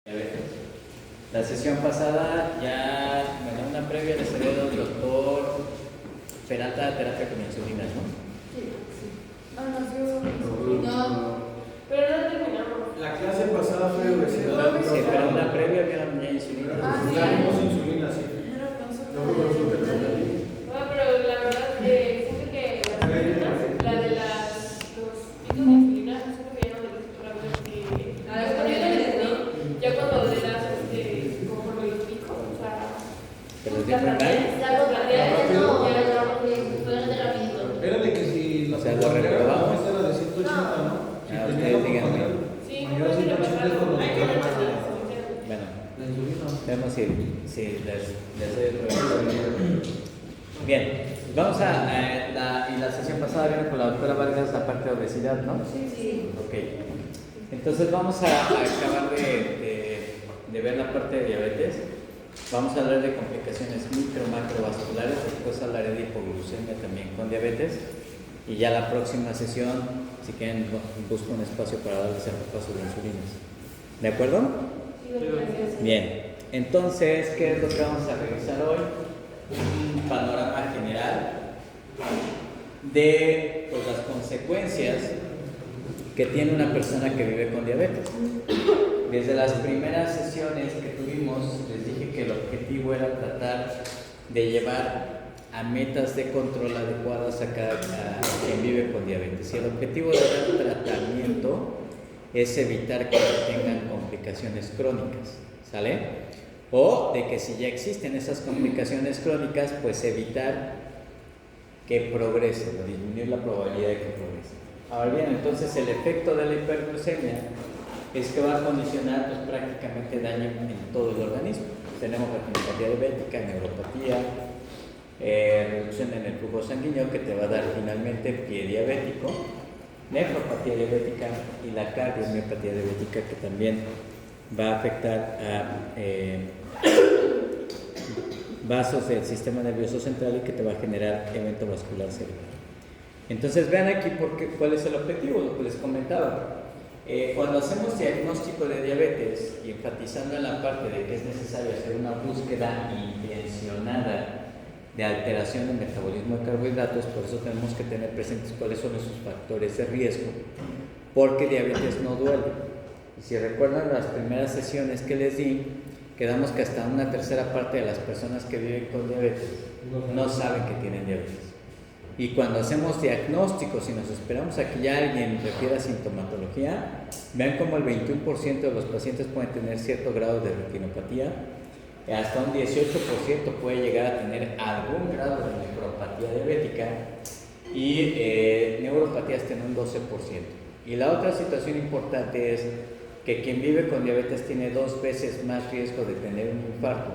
La sesión pasada ya, bueno, una previa les había dado el doctor Peralta terapia con insulina, ¿no? Sí. No, pero no terminamos. La clase pasada fue obesidad. Sí, pero una previa vieron ya insulina. Sí. Ya vimos insulina, sí. Pero la verdad, siento que la de los picos de insulina, siento que ya no me gusta otra vez. Ya cuando le das conforme los picos, o sea, ¿Pero los dio muy mal? Era de que si O sea, lo reprobamos. Esta era de 180, ¿no? Ah, ustedes díganme. sí, Mayor a 180 es cuando hay se que baja Bueno, la insulina. vemos si les doy el programa. Bien, vamos y la sesión pasada vieron con la doctora Vargas la parte de obesidad, ¿no? Sí. Ok. Entonces vamos a acabar de ver la parte de diabetes. Vamos a hablar de complicaciones micro-macrovasculares, después hablaré de hipoglucemia también con diabetes. Y ya la próxima sesión, si quieren, busco un espacio para darles el repaso de insulinas. ¿De acuerdo? Bien. Entonces, ¿qué es lo que vamos a revisar hoy? Un panorama general de las consecuencias que tiene una persona que vive con diabetes. Desde las primeras sesiones que tuvimos, les dije que el objetivo era tratar de llevar a metas de control adecuadas a quien vive con diabetes. Y el objetivo del tratamiento es evitar que tengan complicaciones crónicas, ¿sale? O de que si ya existen esas complicaciones crónicas, pues evitar que progresen, o disminuir la probabilidad de que progresen. Ahora bien, entonces el efecto de la hiperglucemia es que va a condicionar pues, prácticamente daño en todo el organismo. Tenemos retinopatía diabética, neuropatía, reducción en el flujo sanguíneo que te va a dar finalmente pie diabético, nefropatía diabética y la cardiomiopatía diabética que también va a afectar a vasos del sistema nervioso central y que te va a generar evento vascular cerebral. Entonces vean aquí cuál es el objetivo, lo que les comentaba. Cuando hacemos diagnóstico de diabetes y enfatizando en la parte de que es necesario hacer una búsqueda intencionada de alteración del metabolismo de carbohidratos, por eso tenemos que tener presentes cuáles son esos factores de riesgo, porque diabetes no duele. Y si recuerdan las primeras sesiones que les di, quedamos que hasta una tercera parte de las personas que viven con diabetes no saben que tienen diabetes. Y cuando hacemos diagnósticos y nos esperamos a que ya alguien refiera sintomatología, vean como el 21% de los pacientes pueden tener cierto grado de retinopatía, hasta un 18% puede llegar a tener algún grado de nefropatía diabética y neuropatías tienen un 12%. Y la otra situación importante es que quien vive con diabetes tiene 2 veces más riesgo de tener un infarto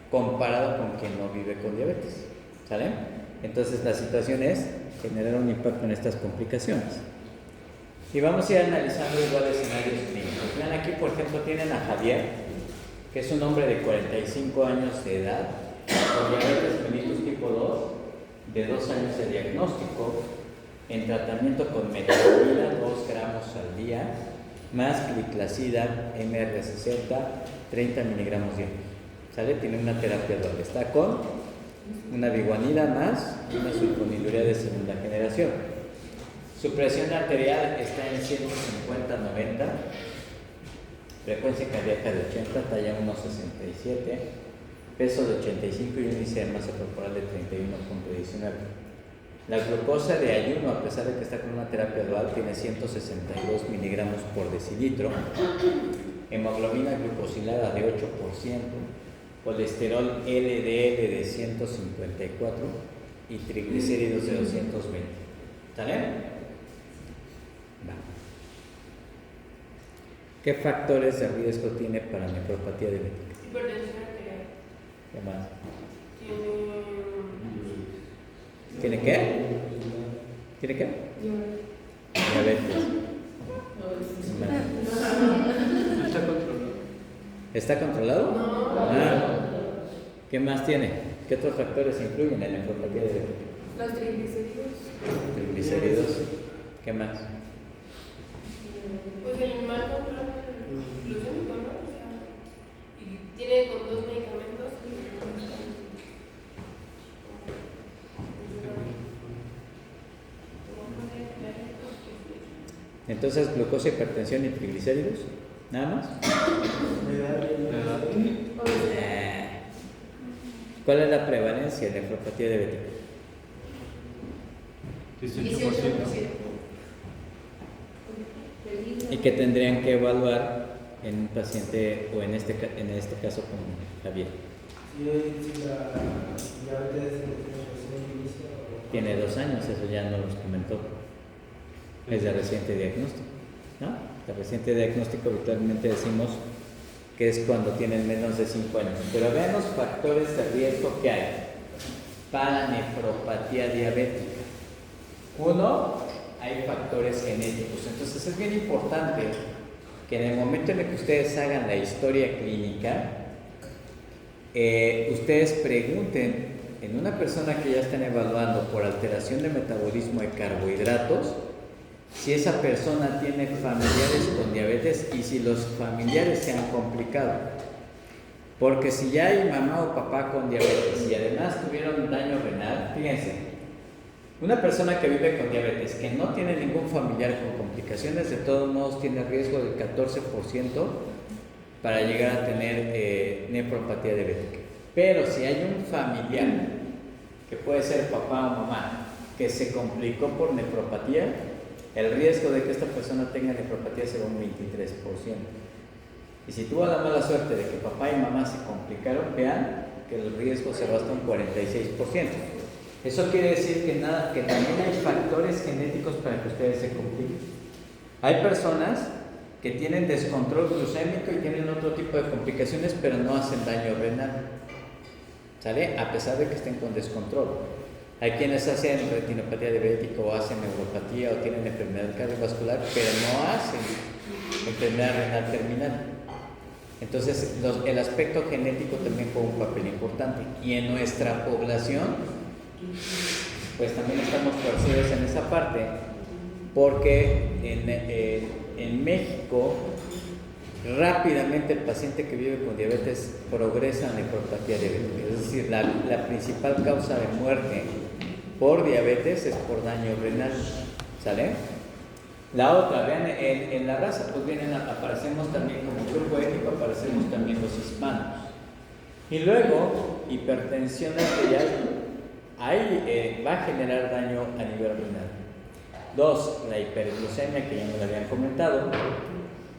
comparado con quien no vive con diabetes. ¿Sale? Entonces la situación es generar un impacto en estas complicaciones. Y vamos a ir analizando igual escenarios clínicos. Vean aquí, por ejemplo, tienen a Javier, que es un hombre de 45 años de edad, con diabetes mellitus tipo 2, de 2 años de diagnóstico, en tratamiento con metformina 2 gramos al día, más cliclacida MR60, 30 miligramos diarios. ¿Sale? Tiene una terapia dual. Está con una biguanida más y una sulfonilurea de segunda generación. Su presión arterial está en 150/90, frecuencia cardíaca de 80, talla 1,67, peso de 85 y índice de masa corporal de 31,19. La glucosa de ayuno, a pesar de que está con una terapia dual, tiene 162 miligramos por decilitro, hemoglobina glucosilada de 8%, colesterol LDL de 154 y triglicéridos de 220. ¿Sale? Va. ¿Qué factores de riesgo tiene para nefropatía diabética? Hipertensión arterial. ¿Qué más? Tiene ¿Tiene qué? ¿Tiene qué? Diabetes. Está controlado. ¿Está controlado? No. Ah. ¿Qué más tiene? ¿Qué otros factores influyen en la nefropatía diabética? Los triglicéridos. Triglicéridos. ¿Qué más? Pues el mal control glucémico, ¿no? Entonces, glucosa, hipertensión y triglicéridos, nada más. ¿Cuál es la prevalencia de nefropatía diabética? 18%. Y que tendrían que evaluar en un paciente, o en este caso con Javier. Tiene 2 años, eso ya no los comentó. Es de reciente diagnóstico, ¿no? De reciente diagnóstico habitualmente decimos que es cuando tienen menos de 5 años. Pero vean los factores de riesgo que hay para nefropatía diabética. 1, hay factores genéticos. Entonces es bien importante que en el momento en el que ustedes hagan la historia clínica, ustedes pregunten en una persona que ya están evaluando por alteración de metabolismo de carbohidratos, si esa persona tiene familiares con diabetes y si los familiares se han complicado. Porque si ya hay mamá o papá con diabetes y además tuvieron daño renal, fíjense, una persona que vive con diabetes que no tiene ningún familiar con complicaciones, de todos modos tiene riesgo del 14% para llegar a tener nefropatía diabética. Pero si hay un familiar, que puede ser papá o mamá, que se complicó por nefropatía, el riesgo de que esta persona tenga nefropatía será un 23%. Y si tuvo la mala suerte de que papá y mamá se complicaron, vean que el riesgo se va hasta un 46%. Eso quiere decir que también hay factores genéticos para que ustedes se compliquen. Hay personas que tienen descontrol glucémico y tienen otro tipo de complicaciones, pero no hacen daño renal, ¿sale? A pesar de que estén con descontrol. Hay quienes hacen retinopatía diabética o hacen neuropatía o tienen enfermedad cardiovascular, pero no hacen enfermedad renal terminal. Entonces, el aspecto genético también juega un papel importante. Y en nuestra población, pues también estamos torcidos en esa parte, porque en México rápidamente el paciente que vive con diabetes progresa en nefropatía diabética. Es decir, la principal causa de muerte por diabetes es por daño renal, ¿sale? La otra, vean, en la raza pues aparecemos también como grupo étnico, aparecemos también los hispanos. Y luego, hipertensión arterial, ahí va a generar daño a nivel renal. 2, la hiperglucemia, que ya me lo habían comentado.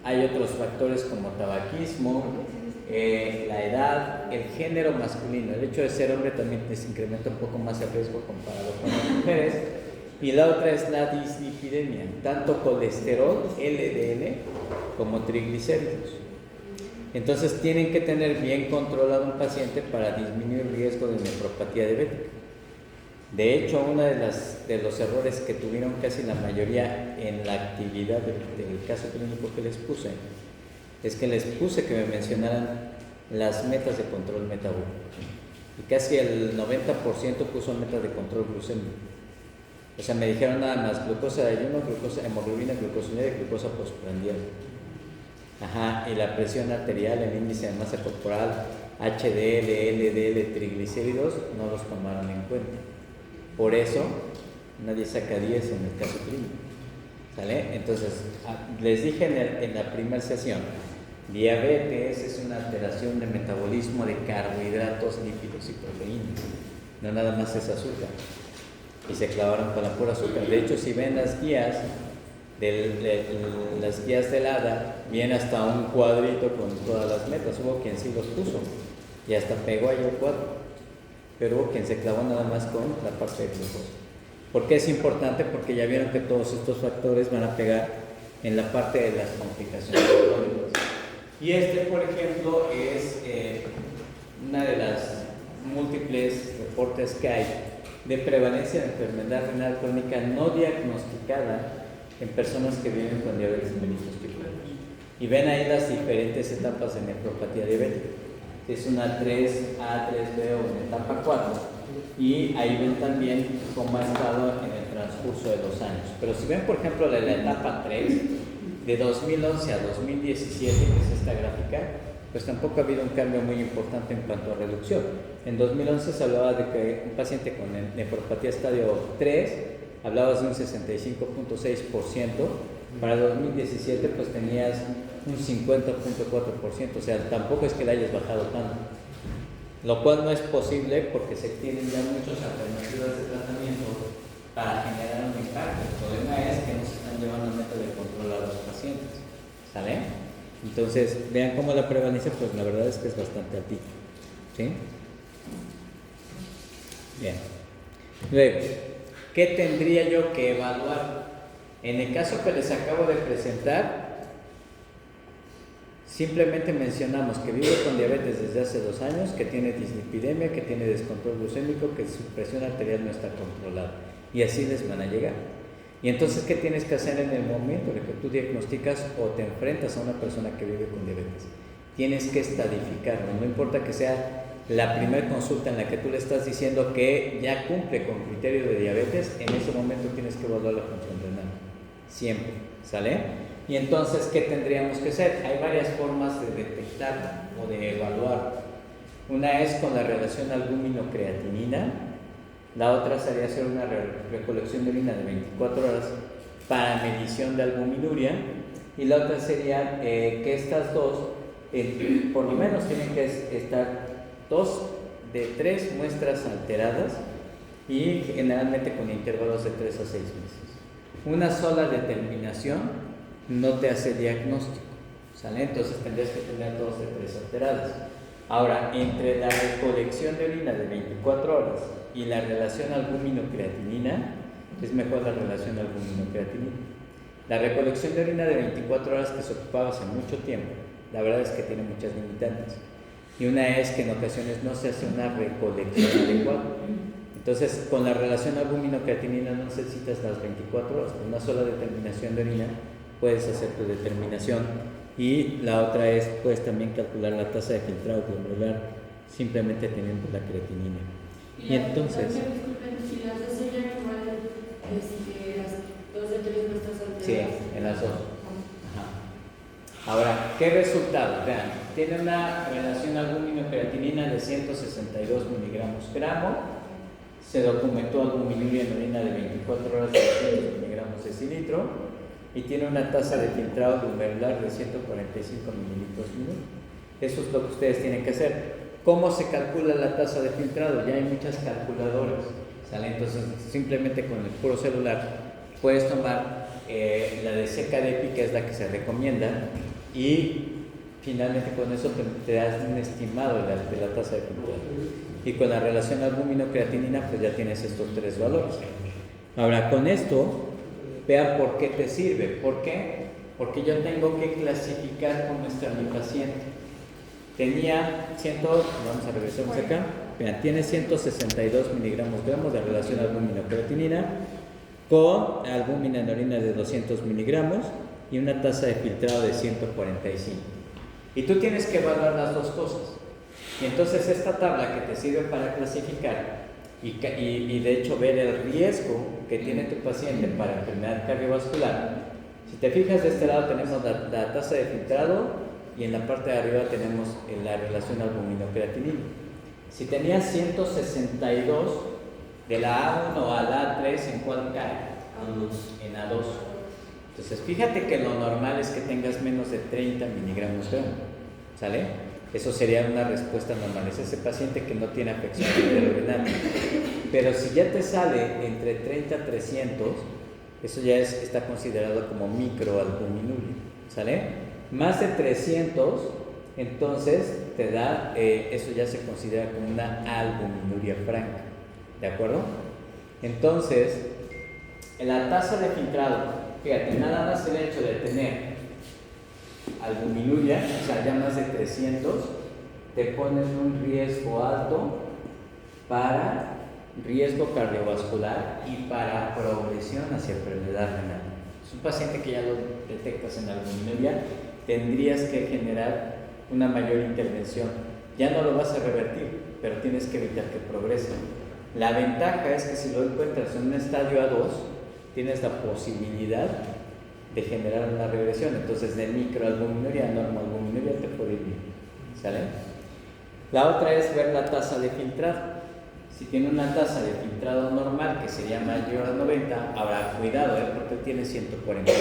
Hay otros factores como tabaquismo, la edad, el género masculino. El hecho de ser hombre también incrementa un poco más el riesgo comparado con las mujeres. Y la otra es la dislipidemia, tanto colesterol, LDL, como triglicéridos. Entonces tienen que tener bien controlado un paciente para disminuir el riesgo de nefropatía diabética. De hecho, uno de los errores que tuvieron casi la mayoría en la actividad del caso clínico que les puse, es que les puse que me mencionaran las metas de control metabólico. Y casi el 90% puso metas de control glucémico. O sea, me dijeron nada más glucosa de ayuno, glucosa, hemoglobina, glucosilada y glucosa postprandial. Ajá, y la presión arterial, el índice de masa corporal, HDL, LDL, triglicéridos, no los tomaron en cuenta. Por eso, nadie saca 10 en el caso clínico, ¿sale? Entonces, les dije en la primera sesión, diabetes es una alteración de metabolismo de carbohidratos, lípidos y proteínas. No nada más es azúcar. Y se clavaron con la pura azúcar. De hecho, si ven las guías, las guías del ADA, viene hasta un cuadrito con todas las metas. Hubo quien sí los puso y hasta pegó ahí el cuadro. Pero hubo quien se clavó nada más con la parte de glucosa. ¿Por qué es importante? Porque ya vieron que todos estos factores van a pegar en la parte de las complicaciones crónicas. Y por ejemplo, es una de las múltiples reportes que hay de prevalencia de enfermedad renal crónica no diagnosticada en personas que viven con diabetes mellitus tipo 2. Y ven ahí las diferentes etapas de nefropatía diabética. Es una 3A, 3B o una etapa 4. Y ahí ven también cómo ha estado en el transcurso de los años. Pero si ven, por ejemplo, la etapa 3, de 2011 a 2017, que es esta gráfica, pues tampoco ha habido un cambio muy importante en cuanto a reducción. En 2011 se hablaba de que un paciente con nefropatía estadio 3 hablabas de un 65.6% Para 2017 pues tenías un 50.4%, o sea, tampoco es que le hayas bajado tanto, lo cual no es posible porque se tienen ya muchas alternativas de tratamiento para generar un impacto. El problema es que no se están llevando a método de control a los pacientes, ¿sale? Entonces, vean cómo la prevalencia, pues la verdad es que es bastante altita, ¿sí? Bien. Luego, ¿qué tendría yo que evaluar? En el caso que les acabo de presentar, simplemente mencionamos que vive con diabetes desde hace 2 años, que tiene dislipidemia, que tiene descontrol glucémico, que su presión arterial no está controlada. Y así les van a llegar. Y entonces, ¿qué tienes que hacer en el momento en el que tú diagnosticas o te enfrentas a una persona que vive con diabetes? Tienes que estadificarlo. No importa que sea la primera consulta en la que tú le estás diciendo que ya cumple con criterio de diabetes, en ese momento tienes que evaluar la función renal. Siempre, ¿sale? Y entonces, ¿qué tendríamos que hacer? Hay varias formas de detectar o de evaluar. Una es con la relación albúmino-creatinina. La otra sería hacer una recolección de orina de 24 horas para medición de albuminuria. Y la otra sería que estas dos, por lo menos tienen que estar 2 de 3 muestras alteradas y generalmente con intervalos de 3 a 6 meses. Una sola determinación no te hace diagnóstico, ¿sale? Entonces tendrías que tener 2 de 3 alteradas. Ahora, entre la recolección de orina de 24 horas y la relación albúmino-creatinina, es mejor la relación albúmino-creatinina. La recolección de orina de 24 horas que se ocupaba hace mucho tiempo, la verdad es que tiene muchas limitantes. Y una es que en ocasiones no se hace una recolección adecuada. Entonces, con la relación albúmino-creatinina no necesitas las 24 horas, con una sola determinación de orina puedes hacer tu determinación. Y la otra es, puedes también calcular la tasa de filtrado glomerular simplemente teniendo la creatinina. Y entonces... Disculpen, si las dos serían igual, las 2 de 3 muestras alteradas. Sí, en las dos. Ajá. Ahora, ¿qué resultados? Vean, tiene una relación albúmino-creatinina de 162 miligramos gramo. Se documentó albuminuria en orina de 24 horas de 200 miligramos decilitro. Y tiene una tasa de filtrado glomerular de 145 mililitros minuto. Eso es lo que ustedes tienen que hacer. ¿Cómo se calcula la tasa de filtrado? Ya hay muchas calculadoras, ¿sale? Entonces, simplemente con el puro celular puedes tomar la de SECADEPI, que es la que se recomienda, y finalmente con eso te das un estimado de la tasa de filtrado. Y con la relación albúmino-creatinina, pues ya tienes estos 3 valores. Ahora, con esto, vean por qué te sirve. ¿Por qué? Porque yo tengo que clasificar cómo está mi paciente. Tenía vamos a regresarnos acá. Vean, tiene 162 miligramos gramos de relación albúmino-creatinina con albúmina en orina de 200 miligramos y una tasa de filtrado de 145. Y tú tienes que evaluar las dos cosas. Y entonces esta tabla que te sirve para clasificar y de hecho ver el riesgo que tiene tu paciente para enfermedad cardiovascular. Si te fijas, de este lado tenemos la tasa de filtrado y en la parte de arriba tenemos la relación albúmino-creatinina. Si tenías 162, de la A1 a la A3, ¿en cuál cae? En A2. Entonces fíjate que lo normal es que tengas menos de 30 miligramos gramo, ¿sale? Eso sería una respuesta normal. Es ese paciente que no tiene afección renal. Pero si ya te sale entre 30 a 300, eso ya está considerado como microalbuminuria, ¿sale? Más de 300, entonces te da, eso ya se considera como una albuminuria franca, ¿de acuerdo? Entonces, en la tasa de filtrado, fíjate, nada más el hecho de tener albuminuria, o sea, ya más de 300, te pone en un riesgo alto para riesgo cardiovascular y para progresión hacia enfermedad renal. Es un paciente que ya lo detectas en albuminuria, tendrías que generar una mayor intervención. Ya no lo vas a revertir, pero tienes que evitar que progrese. La ventaja es que si lo encuentras en un estadio A2, tienes la posibilidad de generar una regresión. Entonces, de microalbuminuria a normoalbuminuria te puede ir bien, ¿sale? La otra es ver la tasa de filtrado, Si tiene una tasa de filtrado normal que sería mayor a 90, ahora cuidado, porque tiene 145.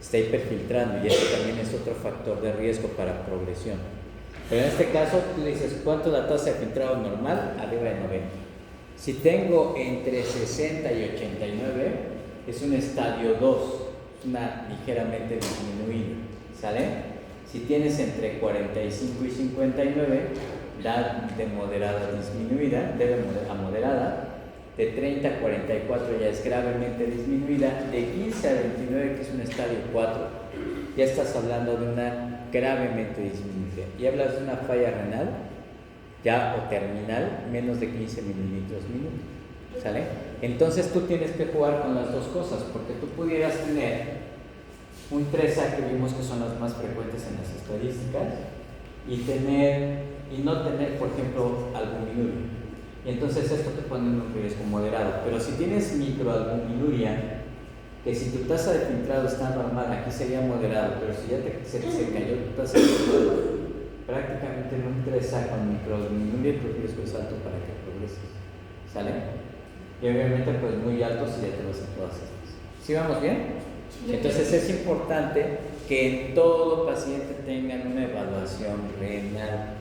Está hiperfiltrando y eso también es otro factor de riesgo para progresión. Pero en este caso tú dices, ¿cuánto es la tasa de filtrado normal? Arriba de 90. Si tengo entre 60 y 89, es un estadio 2, una ligeramente disminuida, ¿sale? Si tienes entre 45 y 59, da de moderada a disminuida, a moderada. De 30 a 44 ya es gravemente disminuida. De 15 a 29, que es un estadio 4, ya estás hablando de una gravemente disminuida. Y hablas de una falla renal, ya o terminal, menos de 15 mililitros minuto, ¿sale? Entonces tú tienes que jugar con las dos cosas, porque tú pudieras tener un 3A que vimos que son las más frecuentes en las estadísticas y no tener, por ejemplo, albuminuria. Y entonces esto te pone en un riesgo moderado. Pero si tienes microalbuminuria, que si tu tasa de filtrado está normal, aquí sería moderado, pero si ya se cayó tu tasa de filtrado, prácticamente en un 3A con microalbuminuria, tu riesgo es alto para que progreses, ¿sale? Y obviamente pues muy alto si ya te vas a todas estas. ¿Sí vamos bien? Entonces es importante que todo paciente tenga una evaluación renal.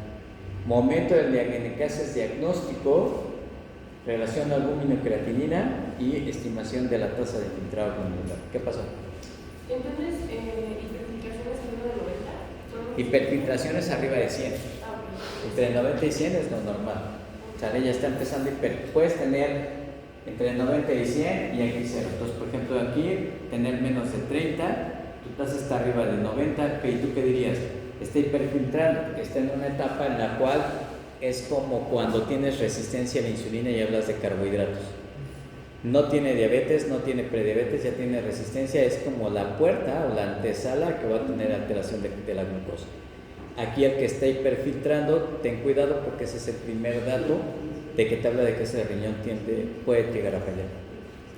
Momento del que haces diagnóstico, relación albúmino-creatinina y estimación de la tasa de filtrado glomerular. ¿Qué pasó? Entonces, hiperfiltraciones arriba de 90. Hiperfiltraciones arriba de 100. Entre 90 y 100 es lo normal. ¿Sale? Ya está empezando puedes tener entre 90 y 100 y aquí 0. Entonces, por ejemplo, aquí tener menos de 30, tu tasa está arriba de 90, ¿y tú qué dirías? Está hiperfiltrando, está en una etapa en la cual es como cuando tienes resistencia a la insulina y hablas de carbohidratos. No tiene diabetes, no tiene prediabetes, ya tiene resistencia, es como la puerta o la antesala que va a tener alteración de la glucosa. Aquí el que está hiperfiltrando, ten cuidado porque ese es el primer dato de que te habla de que ese riñón puede llegar a fallar.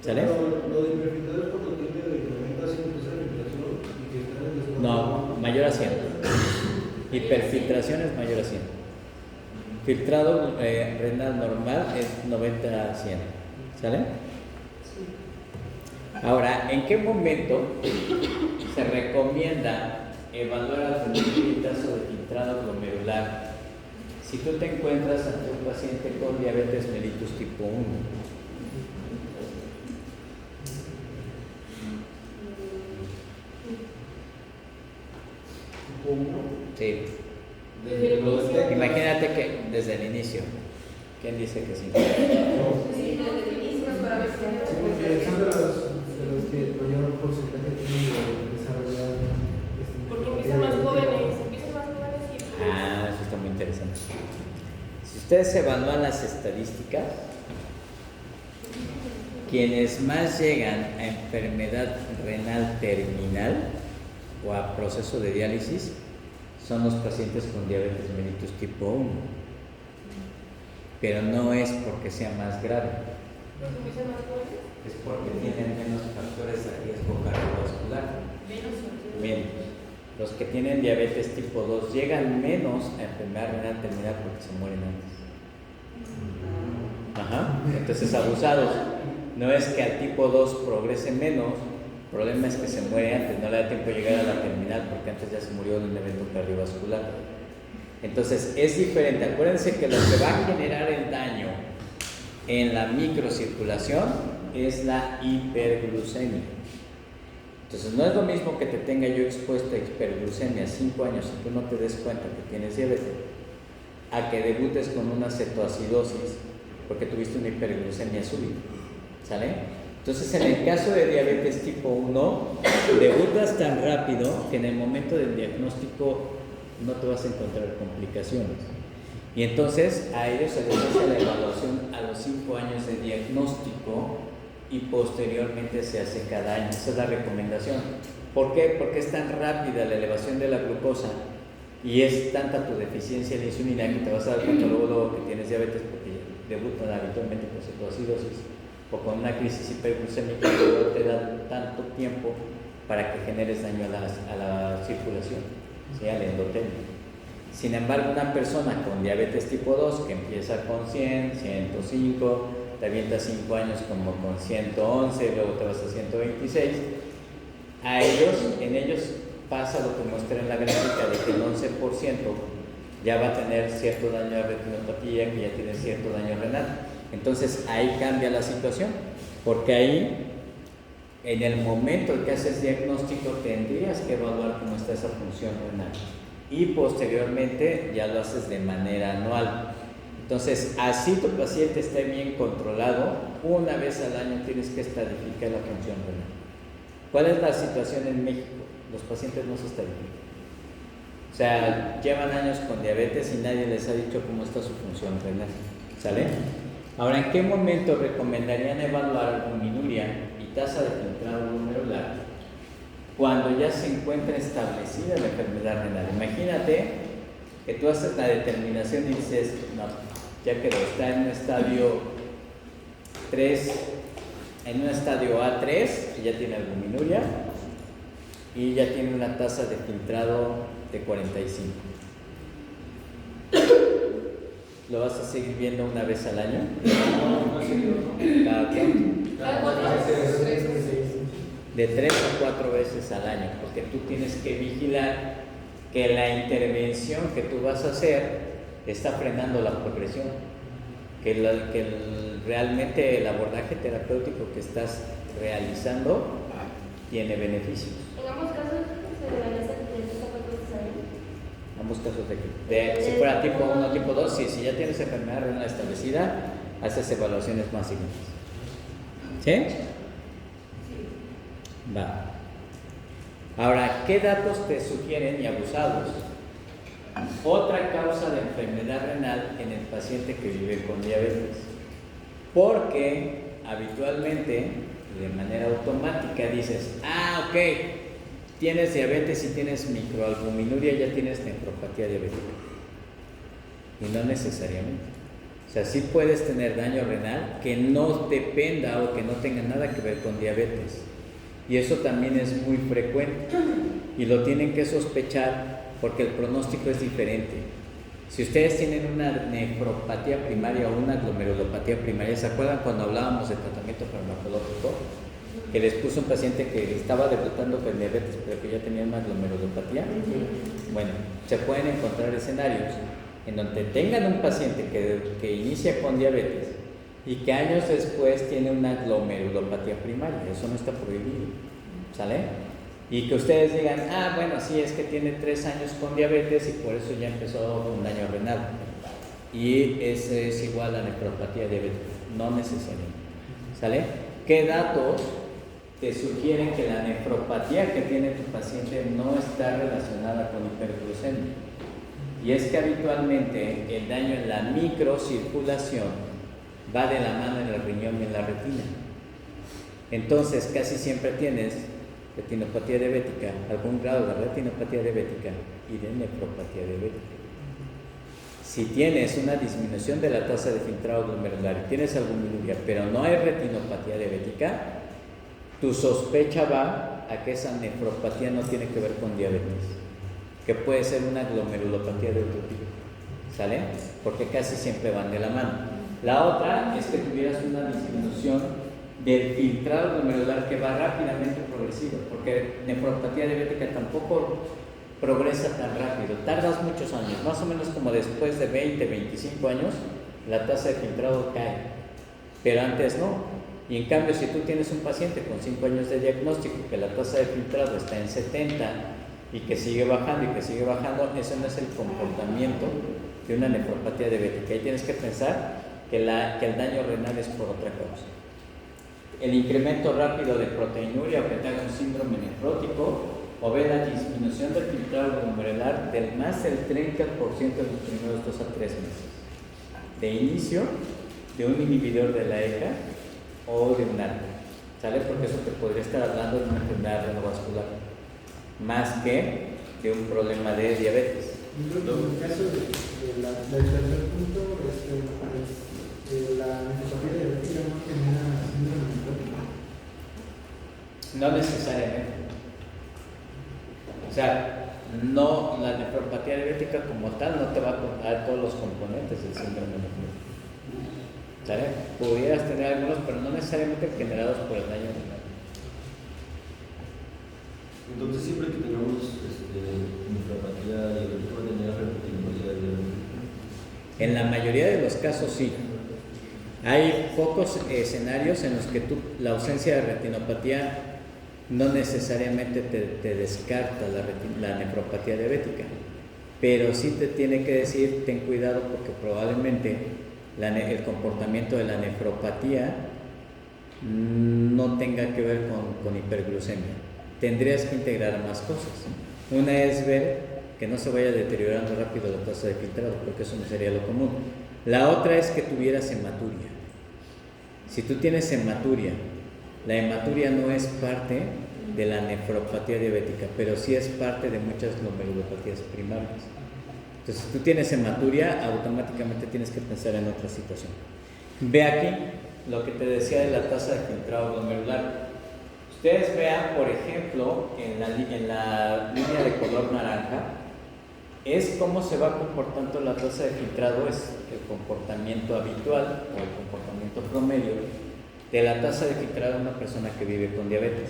¿Sale? Lo de hiperfiltrado es cuando tiene de 90 a 100% de filtración y que está en el descontrol. No, mayor a 100. Hiperfiltración es mayor a 100. Filtrado renal normal es 90 a 100. ¿Sale? Ahora, ¿en qué momento se recomienda evaluar al tazo de filtrado glomerular si tú te encuentras ante un paciente con diabetes mellitus tipo 1? Sí. Imagínate que desde el inicio. ¿Quién dice que sí? Sí, desde el inicio para ver si Porque son de los que mayor porcentaje tienen de desarrollar. porque empiezan más jóvenes y Eso está muy interesante. Si ustedes evalúan las estadísticas, quienes más llegan a enfermedad renal terminal o a proceso de diálisis son los pacientes con diabetes mellitus tipo 1, pero no es porque sea más grave, es porque tienen menos factores de riesgo cardiovascular. Menos. Los que tienen diabetes tipo 2 llegan menos a enfermedad renal terminal porque se mueren antes. Entonces abusados. No es que al tipo 2 progrese menos, el problema es que se muere antes, no le da tiempo de llegar a la terminal porque antes ya se murió de un evento cardiovascular. Entonces es diferente. Acuérdense que lo que va a generar el daño en la microcirculación es la hiperglucemia. Entonces no es lo mismo que te tenga yo expuesto a hiperglucemia 5 años y tú no te des cuenta que tienes diabetes, a que debutes con una cetoacidosis porque tuviste una hiperglucemia súbita. ¿Sale? Entonces en el caso de diabetes tipo 1 debutas tan rápido que en el momento del diagnóstico no te vas a encontrar complicaciones. Y entonces a ellos se les hace la evaluación a los 5 años de diagnóstico y posteriormente se hace cada año. Esa es la recomendación. ¿Por qué? Porque es tan rápida la elevación de la glucosa y es tanta tu deficiencia de insulina que te vas a dar cuenta luego que tienes diabetes porque debutan habitualmente con cetoacidosis o con una crisis hiperglucémica que no te da tanto tiempo para que generes daño a la circulación, sea al endotelio. Sin embargo, una persona con diabetes tipo 2 que empieza con 100, 105, te avienta 5 años como con 111, luego te vas a 126, en ellos pasa lo que muestra en la gráfica de que el 11% ya va a tener cierto daño de retinopatía, que ya tiene cierto daño renal. Entonces ahí cambia la situación, porque ahí en el momento en que haces diagnóstico tendrías que evaluar cómo está esa función renal y posteriormente ya lo haces de manera anual. Entonces, así tu paciente esté bien controlado, una vez al año tienes que estadificar la función renal. ¿Cuál es la situación en México? Los pacientes no se estadifican. O sea, llevan años con diabetes y nadie les ha dicho cómo está su función renal. ¿Sale? Ahora, ¿en qué momento recomendarían evaluar albuminuria y tasa de filtrado glomerular? Cuando ya se encuentra establecida la enfermedad renal. Imagínate que tú haces la determinación y dices, no, ya quedó, está en un estadio 3, en un estadio A3, y ya tiene albuminuria y ya tiene una tasa de filtrado de 45. ¿Lo vas a seguir viendo una vez al año? ¿Cada cuánto? De 3 a 4 veces al año, porque tú tienes que vigilar que la intervención que tú vas a hacer está frenando la progresión, realmente el abordaje terapéutico que estás realizando tiene beneficios. En ambos casos se realiza de 3 a 4 veces al año. Ambos casos si fuera tipo 1 o tipo 2, si ya tienes enfermedad renal establecida, haces evaluaciones más siguientes. ¿Sí? Va. Ahora, ¿qué datos te sugieren y abusados? Otra causa de enfermedad renal en el paciente que vive con diabetes. Porque habitualmente, de manera automática, dices, ok, tienes diabetes y tienes microalbuminuria, ya tienes nefropatía diabética. Y no necesariamente. O sea, sí puedes tener daño renal que no dependa o que no tenga nada que ver con diabetes. Y eso también es muy frecuente y lo tienen que sospechar porque el pronóstico es diferente. Si ustedes tienen una nefropatía primaria o una glomerulopatía primaria, ¿se acuerdan cuando hablábamos de tratamiento farmacológico? Que les puso un paciente que estaba debutando con diabetes pero que ya tenía una glomerulopatía. Bueno, se pueden encontrar escenarios en donde tengan un paciente que inicia con diabetes y que años después tiene una glomerulopatía primaria. Eso no está prohibido, ¿sale? Y que ustedes digan, bueno, sí, es que tiene 3 años con diabetes y por eso ya empezó con daño renal. Y ese es igual a nefropatía diabética, no necesariamente, ¿sale? ¿Qué datos te sugieren que la nefropatía que tiene tu paciente no está relacionada con hiperglucemia? Y es que habitualmente el daño en la microcirculación va de la mano en el riñón y en la retina. Entonces casi siempre tienes retinopatía diabética, algún grado de retinopatía diabética y de nefropatía diabética. Si tienes una disminución de la tasa de filtrado glomerular y tienes albuminuria, pero no hay retinopatía diabética, tu sospecha va a que esa nefropatía no tiene que ver con diabetes, que puede ser una glomerulopatía de otro tipo, ¿sale? Porque casi siempre van de la mano. La otra es que tuvieras una disminución del filtrado glomerular que va rápidamente progresivo, porque nefropatía diabética tampoco progresa tan rápido, tardas muchos años, más o menos como después de 20, 25 años, la tasa de filtrado cae, pero antes no. Y en cambio, si tú tienes un paciente con 5 años de diagnóstico, que la tasa de filtrado está en 70 y que sigue bajando y que sigue bajando, eso no es el comportamiento de una nefropatía diabética. Ahí tienes que pensar que el daño renal es por otra causa. El incremento rápido de proteinuria o que te haga un síndrome nefrótico, o ve la disminución del filtrado glomerular del más del 30% en los primeros 2 a 3 meses de inicio de un inhibidor de la ECA o de un ARB, ¿sale? Porque eso te podría estar hablando de una enfermedad renovascular más que de un problema de diabetes. En el caso del tercer punto, la nefropatía diabética no genera síndrome nefrótico. No necesariamente. O sea, no, la nefropatía diabética como tal no te va a contar todos los componentes del síndrome nefrótico. ¿Sale? Pudieras tener algunos, pero no necesariamente generados por el daño renal. Entonces, siempre que tengamos nefropatía diabética, va a tener retinopatía diabética. En la mayoría de los casos sí. Hay pocos escenarios en los que la ausencia de retinopatía no necesariamente te descarta la nefropatía diabética, pero sí te tiene que decir, ten cuidado porque probablemente el comportamiento de la nefropatía no tenga que ver con hiperglucemia. Tendrías que integrar más cosas. Una es ver que no se vaya deteriorando rápido la tasa de filtrado, porque eso no sería lo común. La otra es que tuvieras hematuria. Si tú tienes hematuria, la hematuria no es parte de la nefropatía diabética, pero sí es parte de muchas glomerulopatías primarias. Entonces, si tú tienes hematuria, automáticamente tienes que pensar en otra situación. Ve aquí lo que te decía de la tasa de filtrado glomerular. Ustedes vean, por ejemplo, en la línea de color naranja, es cómo se va comportando la tasa de filtrado, es el comportamiento habitual o el comportamiento promedio de la tasa de filtrado de una persona que vive con diabetes.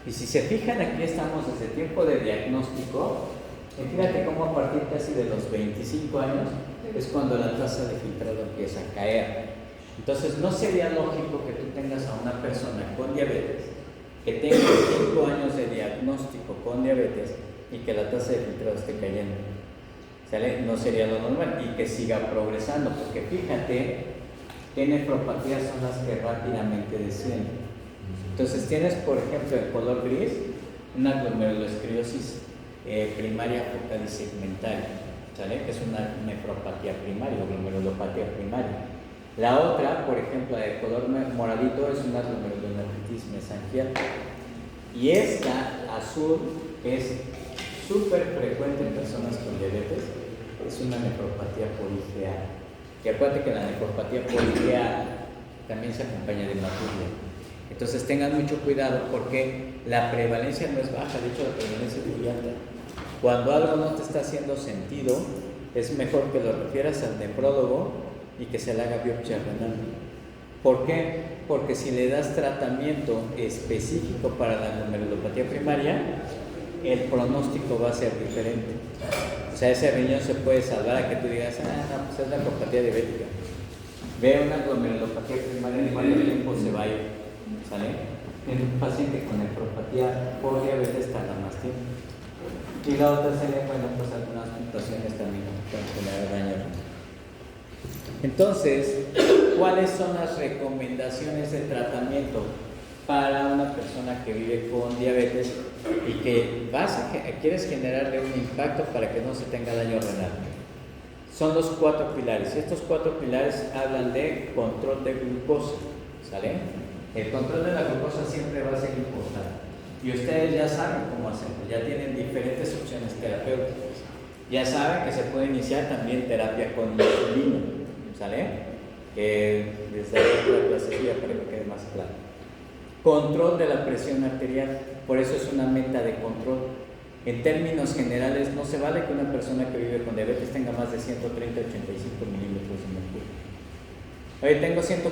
Y si se fijan, aquí estamos desde tiempo de diagnóstico, y fíjate cómo a partir casi de los 25 años es cuando la tasa de filtrado empieza a caer. Entonces no sería lógico que tú tengas a una persona con diabetes que tenga 5 años de diagnóstico con diabetes y que la tasa de filtrado esté cayendo. ¿Sale? No sería lo normal y que siga progresando, porque fíjate qué nefropatías son las que rápidamente descienden. Entonces tienes, por ejemplo, en color gris, una glomerulosclerosis primaria focal y segmentaria, ¿sale? Que es una nefropatía primaria o glomerulopatía primaria. La otra, por ejemplo, de color moradito, es una glomerulonefritis mesangial. Y esta, azul, es súper frecuente en personas con diabetes, es una nefropatía por IgA. Y acuérdate que la nefropatía por IgA también se acompaña de hematuria. Entonces tengan mucho cuidado porque la prevalencia no es baja, de hecho la prevalencia es muy alta. Cuando algo no te está haciendo sentido, es mejor que lo refieras al nefrólogo y que se le haga biopsia renal. ¿Por qué? Porque si le das tratamiento específico para la glomerulopatía primaria, el pronóstico va a ser diferente. O sea, ese riñón se puede salvar a que tú digas, no, pues es la nefropatía diabética. Ve una glomerulopatía primaria, ¿en cuánto tiempo se va a ir? ¿Sale? En un paciente con nefropatía por diabetes tarda más tiempo. Y la otra sería, bueno, pues algunas mutaciones también pueden generar daño. Entonces, ¿cuáles son las recomendaciones de tratamiento para una persona que vive con diabetes y que quieres generarle un impacto para que no se tenga daño renal? Son los 4 pilares. Estos 4 pilares hablan de control de glucosa, ¿sale? El control de la glucosa siempre va a ser importante. Y ustedes ya saben cómo hacerlo, ya tienen diferentes opciones terapéuticas. Ya saben que se puede iniciar también terapia con insulina, ¿sale? Les daré otra clasecilla para que quede más claro. Control de la presión arterial, por eso es una meta de control. En términos generales, no se vale que una persona que vive con diabetes tenga más de 130-85 milímetros de mercurio. Oye, tengo 140-90,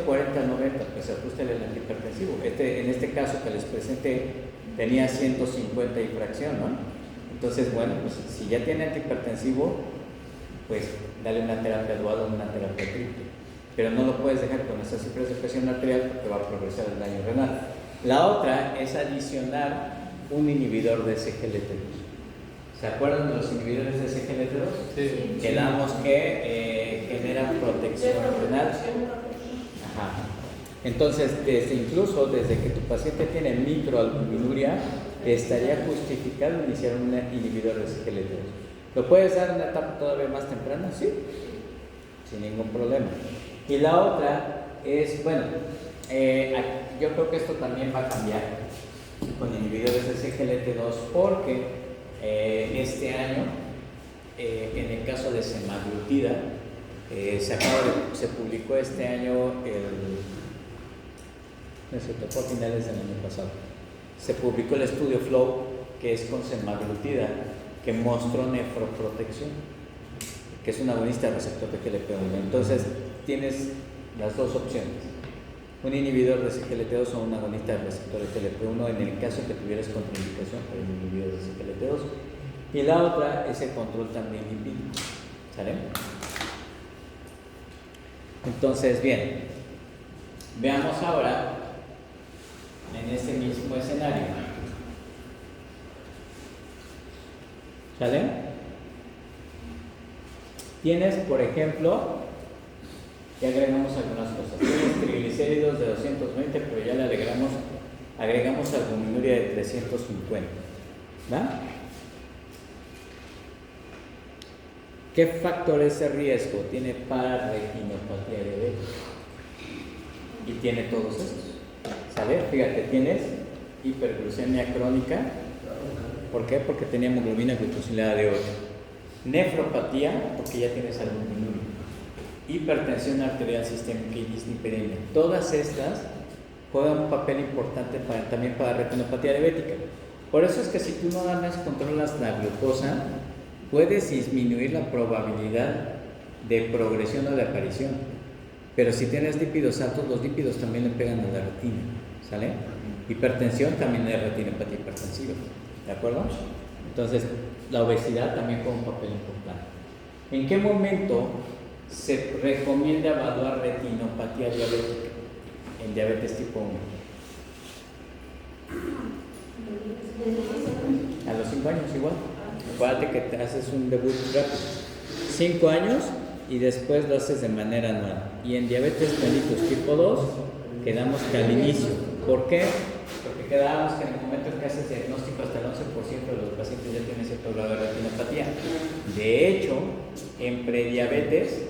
pues ajústale el antihipertensivo. En este caso que les presenté, tenía 150 y fracción, ¿no? Entonces, bueno, pues si ya tiene antihipertensivo, pues dale una terapia dual o una terapia triple. Pero no lo puedes dejar con esas cifras de presión arterial porque va a progresar el daño renal. La otra es adicionar un inhibidor de SGLT2. ¿Se acuerdan de los inhibidores de SGLT2? Sí. Quedamos que generan protección renal. Ajá. Entonces, incluso desde que tu paciente tiene microalbuminuria, estaría justificado iniciar un inhibidor de SGLT2. ¿Lo puedes dar en una etapa todavía más temprana? Sí, sin ningún problema. Y la otra es, bueno, yo creo que esto también va a cambiar con inhibidores de SGLT2 porque este año, en el caso de semaglutida, se publicó este año fue a finales del año pasado. Se publicó el estudio FLOW, que es con semaglutida, que mostró nefroprotección, que es un agonista receptor de GLP-1. Entonces tienes las dos opciones: un inhibidor de CGLT2 o un agonista del receptor de GLP-1 en el caso que tuvieras contraindicación por el inhibidor de CGLT2, y la otra es el control también lipídico. ¿Sale? Entonces, bien, veamos ahora en este mismo escenario. ¿Sale? Tienes, por ejemplo, ya agregamos algunas cosas. Tienes triglicéridos de 220, pero ya le agregamos albuminuria de 350. ¿Va? ¿Qué factores de riesgo tiene para retinopatía diabética? Y tiene todos estos. ¿Sale? Fíjate, tienes hiperglucemia crónica. ¿Por qué? Porque tenía hemoglobina glucosilada de 8. Nefropatía, porque ya tienes albuminuria. Hipertensión arterial sistémica y dislipidemia. Todas estas juegan un papel importante también para retinopatía diabética. Por eso es que si tú nada más controlas la glucosa, puedes disminuir la probabilidad de progresión o de aparición. Pero si tienes lípidos altos, los lípidos también le pegan a la retina. ¿Sale? Hipertensión también es retinopatía hipertensiva. ¿De acuerdo? Entonces, la obesidad también juega un papel importante. ¿En qué momento se recomienda evaluar retinopatía diabética en diabetes tipo 1? A los 5 años igual. Acuérdate que te haces un debut rápido. 5 años y después lo haces de manera anual. Y en diabetes mellitus tipo 2 quedamos que al inicio. ¿Por qué? Porque quedábamos que en el momento en que haces diagnóstico hasta el 11% de los pacientes ya tienen cierto grado de retinopatía. De hecho, en prediabetes,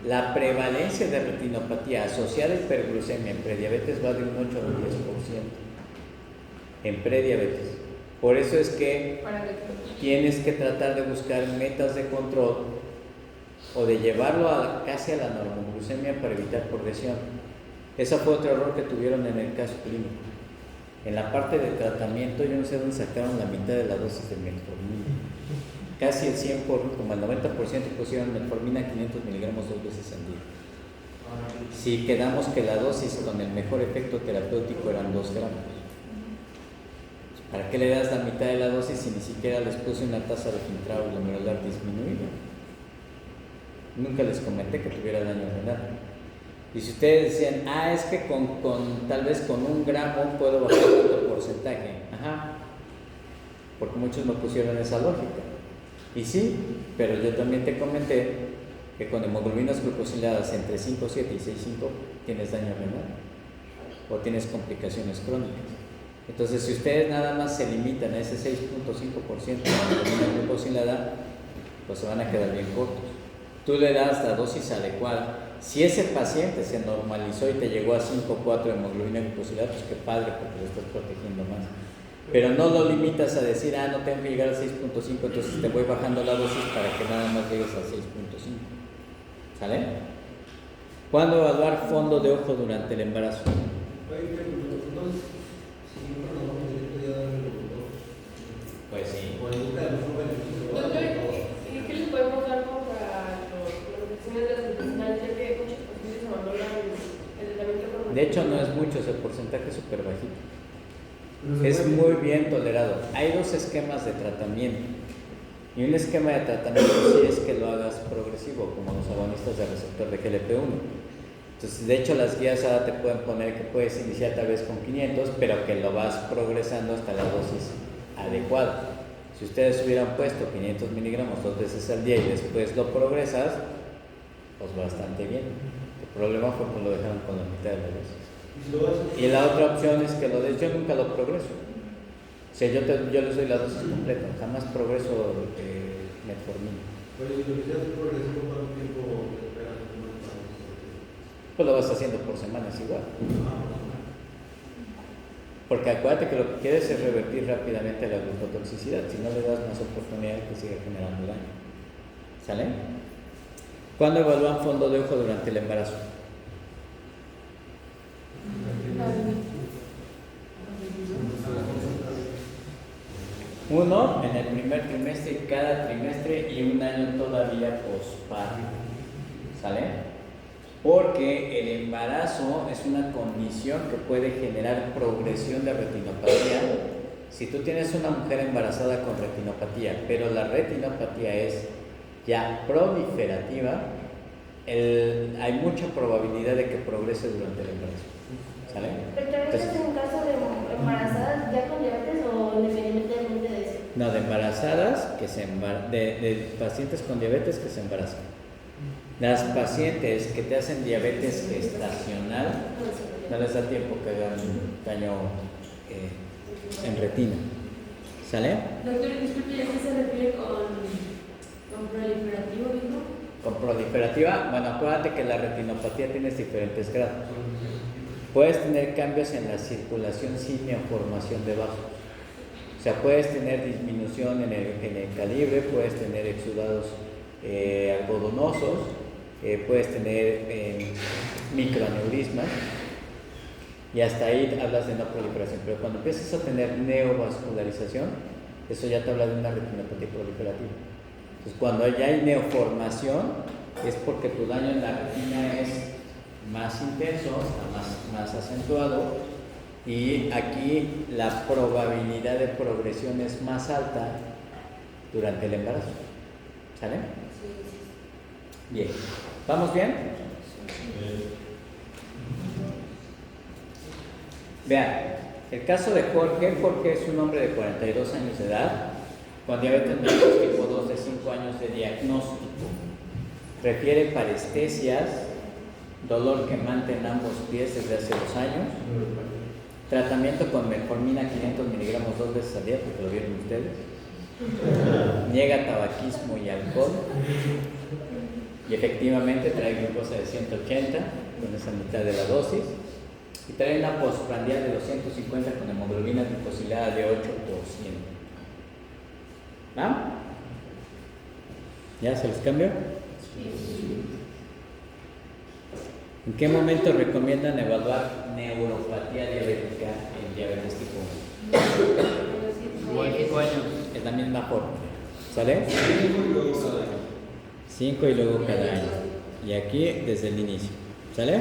la prevalencia de retinopatía asociada a hiperglucemia en prediabetes va de un 8 al 10% en prediabetes. Por eso es que tienes que tratar de buscar metas de control o de llevarlo casi a la normoglucemia para evitar progresión. Ese fue otro error que tuvieron en el caso clínico. En la parte de tratamiento, yo no sé dónde sacaron la mitad de la dosis de metformina. Casi el 100%, como el 90% pusieron metformina 500 miligramos 2 veces al día. Si quedamos que la dosis con el mejor efecto terapéutico eran 2 gramos. ¿Para qué le das la mitad de la dosis si ni siquiera les puse una tasa de filtrado glomerular disminuida? Nunca les comenté que tuviera daño renal. Y si ustedes decían, es que tal vez con 1 gramo puedo bajar tanto porcentaje. Ajá, porque muchos me pusieron esa lógica. Y sí, pero yo también te comenté que con hemoglobinas glucosiladas entre 5,7 y 6,5 tienes daño renal o tienes complicaciones crónicas. Entonces, si ustedes nada más se limitan a ese 6.5% de hemoglobina glucosilada, pues se van a quedar bien cortos. Tú le das la dosis adecuada. Si ese paciente se normalizó y te llegó a 5,4 de hemoglobina glucosilada, pues qué padre, porque lo estás protegiendo más. Pero no lo limitas a decir, no tengo que llegar a 6.5, entonces te voy bajando la dosis para que nada más llegues a 6.5. ¿Sale? ¿Cuándo evaluar fondo de ojo durante el embarazo? Pues sí. Doctor, ¿y qué les podemos dar para los profesionales gastrointestinales, ya que muchos pacientes abandonan el tratamiento con... De hecho, no es mucho, el porcentaje es súper bajito. Es muy bien tolerado. Hay 2 esquemas de tratamiento. Y un esquema de tratamiento sí es que lo hagas progresivo, como los agonistas de receptor de GLP-1. Entonces, de hecho, las guías ahora te pueden poner que puedes iniciar tal vez con 500, pero que lo vas progresando hasta la dosis adecuada. Si ustedes hubieran puesto 500 miligramos 2 veces al día y después lo progresas, pues bastante bien. El problema fue que lo dejaron con la mitad de la dosis. Y la otra opción es que lo des, yo nunca lo progreso. O sea, yo les doy la dosis completa, jamás progreso metformina. Pues lo vas haciendo por semanas igual. Porque acuérdate que lo que quieres es revertir rápidamente la glucotoxicidad, si no le das más oportunidad que siga generando daño. ¿Sale? ¿Cuándo evalúan fondo de ojo durante el embarazo? Uno en el primer trimestre, cada trimestre y un año todavía posparto. ¿Sale? Porque el embarazo es una condición que puede generar progresión de retinopatía. Si tú tienes una mujer embarazada con retinopatía, pero la retinopatía es ya proliferativa, hay mucha probabilidad de que progrese durante el embarazo. ¿Sale? Pero también es en caso de embarazadas ya con diabetes o independientemente de eso. No, de embarazadas, de pacientes con diabetes que se embarazan. Las pacientes que te hacen diabetes gestacional, no les da tiempo que hagan daño en retina. ¿Sale? Doctor, disculpe, ¿a qué se refiere con proliferativo, dijo? Con proliferativa, bueno, acuérdate que la retinopatía tienes diferentes grados. Puedes tener cambios en la circulación sin neoformación de vasos. O sea, puedes tener disminución en el calibre, puedes tener exudados algodonosos, puedes tener microaneurismas, y hasta ahí hablas de no proliferación. Pero cuando empiezas a tener neovascularización, eso ya te habla de una retinopatía proliferativa. Entonces, cuando ya hay neoformación, es porque tu daño en la retina es más intenso, está más acentuado, y aquí la probabilidad de progresión es más alta durante el embarazo. ¿Sale? Bien. ¿Vamos bien? Vean, el caso de Jorge. Jorge es un hombre de 42 años de edad, con diabetes mellitus tipo 2 de 5 años de diagnóstico. Refiere parestesias, dolor quemante en ambos pies desde hace 2 años, tratamiento con metformina 500 miligramos 2 veces al día, porque lo vieron ustedes. Niega tabaquismo y alcohol, y efectivamente trae glucosa de 180 con esa mitad de la dosis, y trae una postprandial de 250 con hemoglobina glicosilada de 8%. ¿Va? ¿Ya se les cambió? ¿En qué momento recomiendan evaluar neuropatía diabética en diabetes tipo 1? Igual 5 años. Es la misma forma. ¿Sale? 5 y luego cada año. Y aquí desde el inicio. ¿Sale?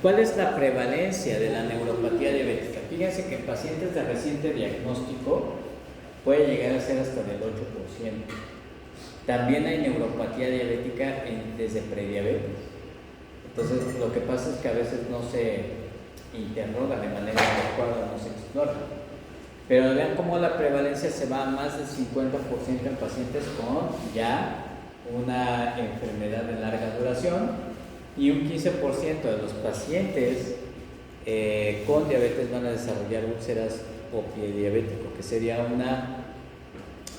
¿Cuál es la prevalencia de la neuropatía diabética? Fíjense que en pacientes de reciente diagnóstico puede llegar a ser hasta del 8%. También hay neuropatía diabética desde prediabetes. Entonces, lo que pasa es que a veces no se interroga de manera adecuada, no se explora. Pero vean cómo la prevalencia se va a más del 50% en pacientes con ya una enfermedad de larga duración, y un 15% de los pacientes con diabetes van a desarrollar úlceras o pie diabético, que sería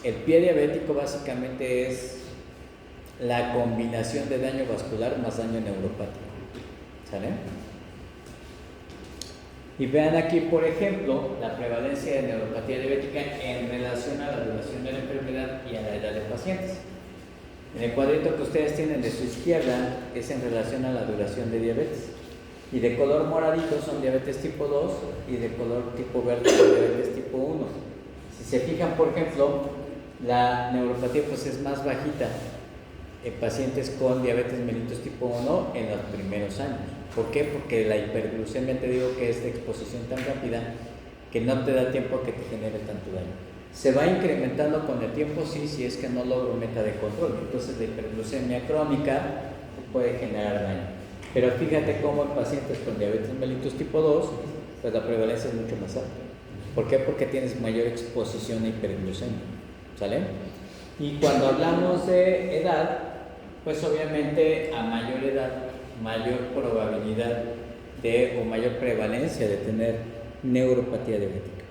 el pie diabético básicamente es la combinación de daño vascular más daño neuropático. ¿Sale? Y vean aquí, por ejemplo, la prevalencia de neuropatía diabética en relación a la duración de la enfermedad y a la edad de pacientes. En el cuadrito que ustedes tienen de su izquierda es en relación a la duración de diabetes. Y de color moradito son diabetes tipo 2 y de color tipo verde son diabetes tipo 1. Si se fijan, por ejemplo, la neuropatía pues es más bajita en pacientes con diabetes mellitus tipo 1 en los primeros años. ¿Por qué? Porque la hiperglucemia, te digo que es de exposición tan rápida que no te da tiempo a que te genere tanto daño. Se va incrementando con el tiempo, sí, si es que no logro meta de control. Entonces la hiperglucemia crónica puede generar daño. Pero fíjate cómo en pacientes con diabetes mellitus tipo 2, pues la prevalencia es mucho más alta. ¿Por qué? Porque tienes mayor exposición a hiperglucemia. ¿Sale? Y cuando hablamos de edad, pues obviamente a mayor edad, mayor probabilidad o mayor prevalencia de tener neuropatía diabética.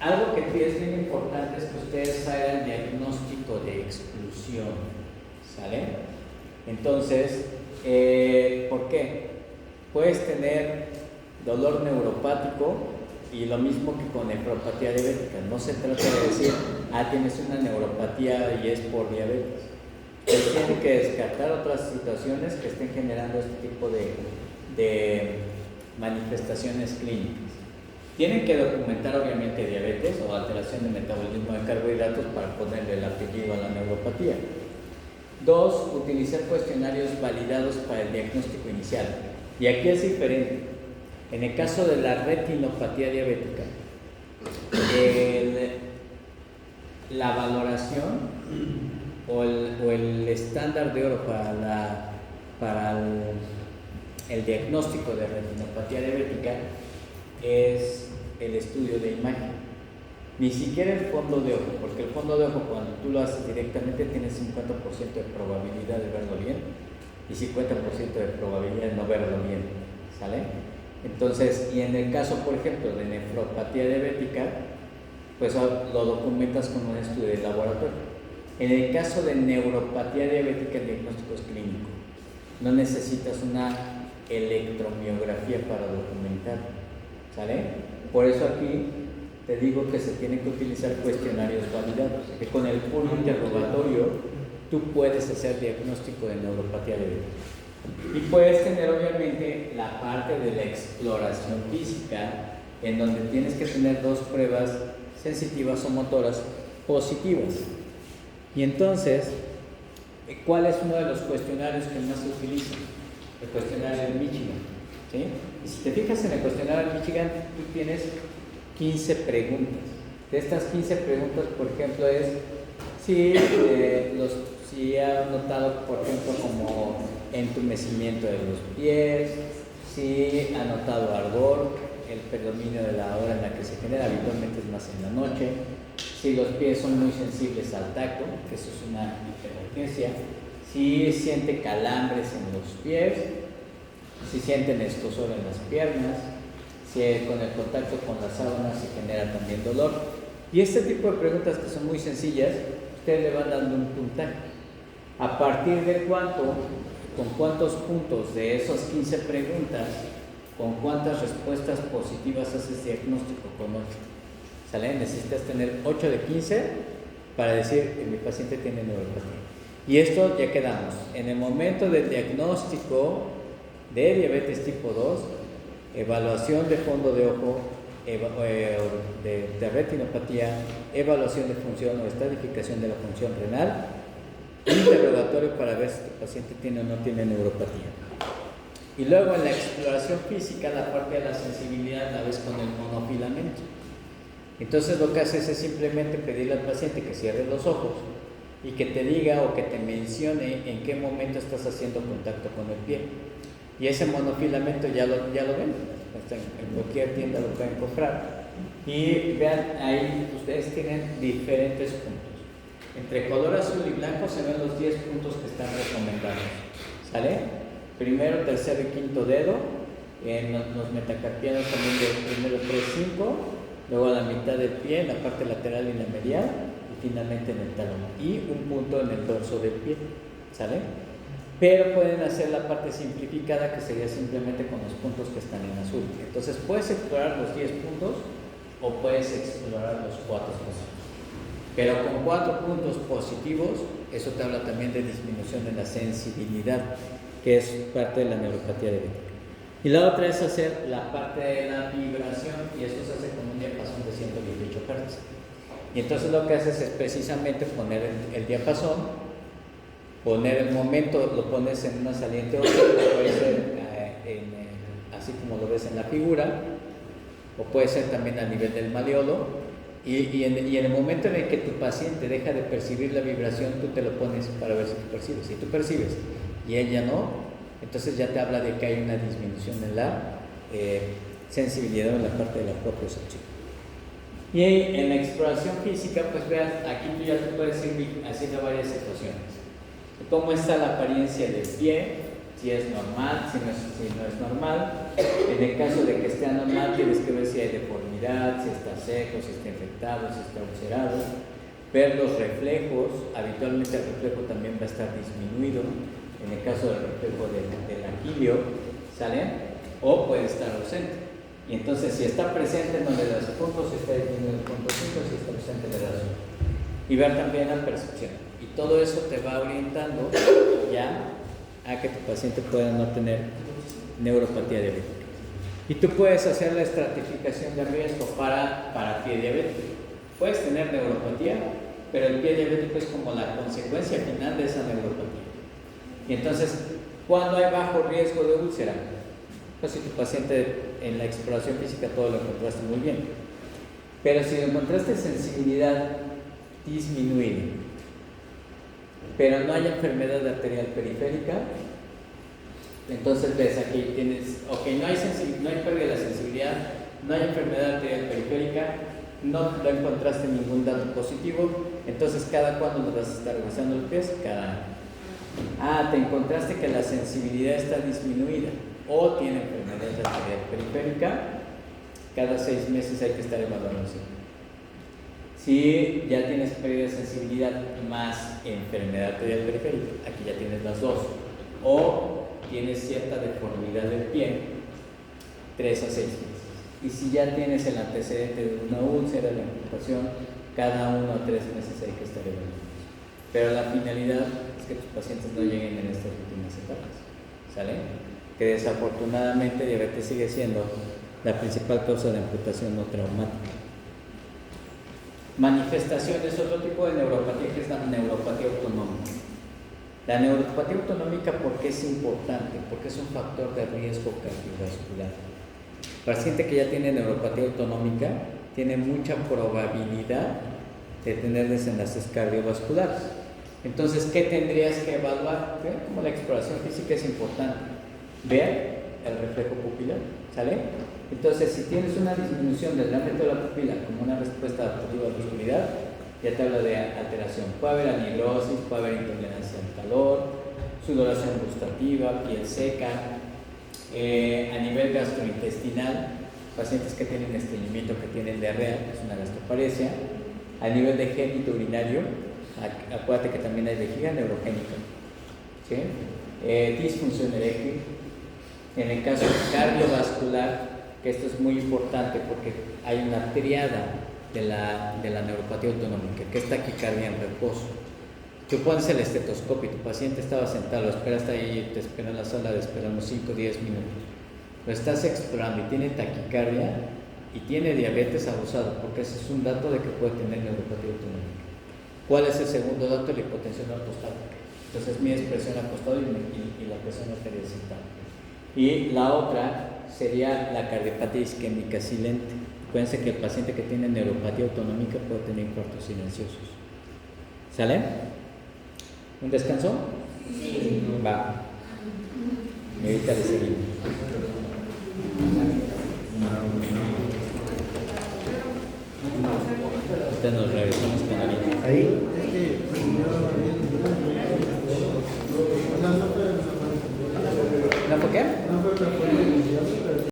Algo que es bien importante es que ustedes hagan diagnóstico de exclusión. ¿Sale? Entonces, ¿por qué? Puedes tener dolor neuropático y lo mismo que con nefropatía diabética. No se trata de decir, tienes una neuropatía y es por diabetes. Entonces, tienen que descartar otras situaciones que estén generando este tipo de manifestaciones clínicas. Tienen que documentar obviamente diabetes o alteración de metabolismo de carbohidratos para ponerle el apellido a la neuropatía. 2. Utilizar cuestionarios validados para el diagnóstico inicial. Y aquí es diferente. En el caso de la retinopatía diabética, la valoración o el estándar de oro para el diagnóstico de retinopatía diabética es el estudio de imagen. Ni siquiera el fondo de ojo, porque el fondo de ojo cuando tú lo haces directamente tienes 50% de probabilidad de verlo bien y 50% de probabilidad de no verlo bien, ¿sale? Entonces, y en el caso, por ejemplo, de nefropatía diabética, pues lo documentas con un estudio de laboratorio. En el caso de neuropatía diabética, el diagnóstico es clínico. No necesitas una electromiografía para documentar, ¿sale? Por eso aquí te digo que se tienen que utilizar cuestionarios validados, que con el puro interrogatorio tú puedes hacer diagnóstico de neuropatía diabética. Y puedes tener obviamente la parte de la exploración física, en donde tienes que tener 2 pruebas sensitivas o motoras positivas. Y entonces, ¿cuál es uno de los cuestionarios que más se utilizan? El cuestionario de Michigan, ¿sí? Y si te fijas en el cuestionario de Michigan, tú tienes 15 preguntas. De estas 15 preguntas, por ejemplo, es si ha notado, por ejemplo, como entumecimiento de los pies, si ha notado ardor, el predominio de la hora en la que se genera, habitualmente es más en la noche, si los pies son muy sensibles al tacto, que eso es una hiperurgencia, si siente calambres en los pies, si sienten escozor en las piernas, si con el contacto con las sábanas se genera también dolor. Y este tipo de preguntas que son muy sencillas, ustedes le van dando un puntaje. A partir de con cuántos puntos de esos 15 preguntas, con cuántas respuestas positivas haces diagnóstico con 8. ¿Sale? Necesitas tener 8 de 15 para decir que mi paciente tiene neuropatía. Y esto ya quedamos. En el momento del diagnóstico de diabetes tipo 2, evaluación de fondo de ojo, de retinopatía, evaluación de función o estadificación de la función renal, interrogatorio para ver si el paciente tiene o no tiene neuropatía. Y luego en la exploración física, la parte de la sensibilidad la ves con el monofilamento. Entonces lo que haces es simplemente pedirle al paciente que cierre los ojos y que te diga o que te mencione en qué momento estás haciendo contacto con el pie. Y ese monofilamento ya lo ven, en cualquier tienda lo pueden comprar. Y vean, ahí ustedes tienen diferentes puntos. Entre color azul y blanco se ven los 10 puntos que están recomendados. ¿Sale? Primero, tercero y quinto dedo. En los metacarpianos también del primero 3, 5. Luego a la mitad del pie, en la parte lateral y la medial. Y finalmente en el talón. Y un punto en el dorso del pie. ¿Sale? Pero pueden hacer la parte simplificada, que sería simplemente con los puntos que están en azul. Entonces puedes explorar los 10 puntos o puedes explorar los 4 puntos. Pero con 4 puntos positivos, eso te habla también de disminución de la sensibilidad, que es parte de la neuropatía diabética. Y la otra es hacer la parte de la vibración, y eso se hace con un diapasón de 118 Hz. Y entonces lo que haces es precisamente poner el diapasón, poner el momento, lo pones en una saliente ósea, puede ser así como lo ves en la figura, o puede ser también a nivel del maleolo. Y en el momento en el que tu paciente deja de percibir la vibración, tú te lo pones para ver si tú percibes. Si tú percibes y ella no, entonces ya te habla de que hay una disminución en la sensibilidad en la parte de la propiocepción. Y en la exploración física, pues vean, aquí tú ya te puedes ir haciendo varias situaciones. ¿Cómo está la apariencia del pie? Si es normal, si no es normal. En el caso de que esté anormal, tienes que ver si hay deformidad, si está seco, si está infectado, si está ulcerado. Ver los reflejos, habitualmente el reflejo también va a estar disminuido. En el caso del reflejo del aquilio, ¿sale? O puede estar ausente. Y entonces, si está presente, no le das puntos, si está disminuido el punto 5, si está ausente, le das 1. Y ver también la percepción. Y todo eso te va orientando ya a que tu paciente pueda no tener neuropatía diabética. Y tú puedes hacer la estratificación de riesgo para pie diabético. Puedes tener neuropatía, pero el pie diabético es como la consecuencia final de esa neuropatía. Y entonces, ¿cuándo hay bajo riesgo de úlcera? Pues si tu paciente en la exploración física todo lo encontraste muy bien. Pero si encontraste sensibilidad disminuida, pero no hay enfermedad arterial periférica, entonces ves aquí tienes, ok, no hay pérdida de la sensibilidad, no hay enfermedad arterial periférica, no encontraste ningún dato positivo, entonces cada cuándo nos vas a estar revisando los pies, cada año. Te encontraste que la sensibilidad está disminuida o tiene enfermedad arterial periférica, cada 6 meses hay que estar evaluando. Si ya tienes pérdida de sensibilidad más enfermedad arterial periférica, aquí ya tienes las dos, o tienes cierta deformidad del pie, 3 a 6 meses. Y si ya tienes el antecedente de una úlcera, la amputación, cada 1 a 3 meses hay que estar evaluando. Pero la finalidad es que tus pacientes no lleguen en estas últimas etapas, ¿sale? Que desafortunadamente diabetes sigue siendo la principal causa de amputación no traumática. Manifestaciones, otro tipo de neuropatía que es la neuropatía autonómica. La neuropatía autonómica, ¿por qué es importante? Porque es un factor de riesgo cardiovascular. El paciente que ya tiene neuropatía autonómica tiene mucha probabilidad de tener desenlaces cardiovasculares. Entonces, ¿qué tendrías que evaluar? ¿Ve? Como la exploración física es importante. Ver el reflejo pupilar, ¿sale? Entonces, si tienes una disminución del diámetro de la pupila como una respuesta adaptativa a la oscuridad, ya te habla de alteración. Puede haber anhidrosis, puede haber intolerancia al calor, sudoración gustativa, piel seca. A nivel gastrointestinal, pacientes que tienen estreñimiento, que tienen diarrea, que es una gastroparesia. A nivel de génito urinario, acuérdate que también hay vejiga neurogénica, ¿sí? Disfunción eréctil. En el caso cardiovascular, que esto es muy importante porque hay una triada de la neuropatía autonómica, que es taquicardia en reposo. Tú pones el estetoscopio y tu paciente estaba sentado, lo esperas ahí, te espera en la sala de espera unos 5 o 10 minutos. Lo estás explorando y tiene taquicardia y tiene diabetes abusado, porque ese es un dato de que puede tener neuropatía autonómica. ¿Cuál es el segundo dato? La hipotensión ortostática. Entonces mides presión acostado y la presión arterial sentada. Y la otra sería la cardiopatía isquémica silente. Acuérdense que el paciente que tiene neuropatía autonómica puede tener infartos silenciosos. ¿Sale? ¿Un descanso? Sí. Va. Y ahorita le seguimos. Ahorita nos regresamos con la vida. Ahí. ¿No fue qué? No fue